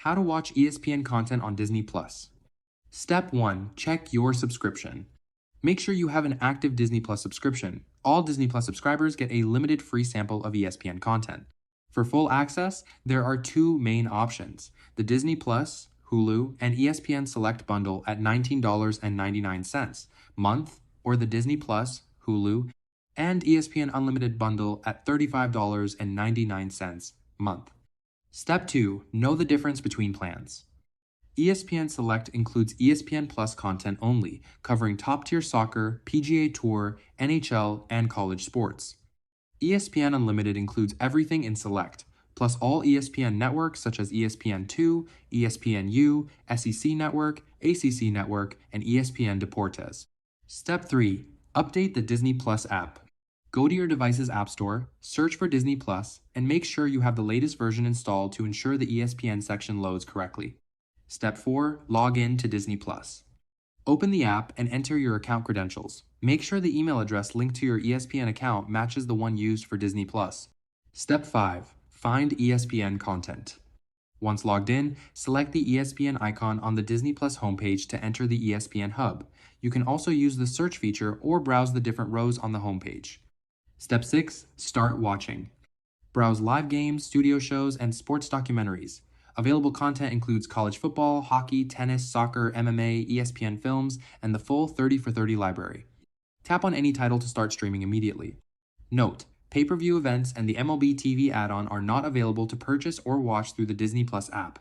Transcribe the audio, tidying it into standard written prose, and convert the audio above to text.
How to watch ESPN content on Disney Plus. Step 1. Check your subscription. Make sure you have an active Disney Plus subscription. All Disney Plus subscribers get a limited free sample of ESPN content. For full access, there are two main options: the Disney Plus, Hulu, and ESPN Select bundle at $19.99 month, or the Disney Plus, Hulu, and ESPN Unlimited bundle at $35.99 month. Step 2. Know the difference between plans. ESPN Select includes ESPN Plus content only, covering top-tier soccer, PGA Tour, NHL, and college sports. ESPN Unlimited includes everything in Select, plus all ESPN networks such as ESPN2, ESPNU, SEC Network, ACC Network, and ESPN Deportes. Step 3. Update the Disney Plus app. Go to your device's app store, search for Disney Plus, and make sure you have the latest version installed to ensure the ESPN section loads correctly. Step 4. Log in to Disney Plus. Open the app and enter your account credentials. Make sure the email address linked to your ESPN account matches the one used for Disney Plus. Step 5. Find ESPN content. Once logged in, select the ESPN icon on the Disney Plus homepage to enter the ESPN Hub. You can also use the search feature or browse the different rows on the homepage. Step 6. Start watching. Browse live games, studio shows, and sports documentaries. Available content includes college football, hockey, tennis, soccer, MMA, ESPN films, and the full 30 for 30 library. Tap on any title to start streaming immediately. Note: pay-per-view events and the MLB TV add-on are not available to purchase or watch through the Disney Plus app.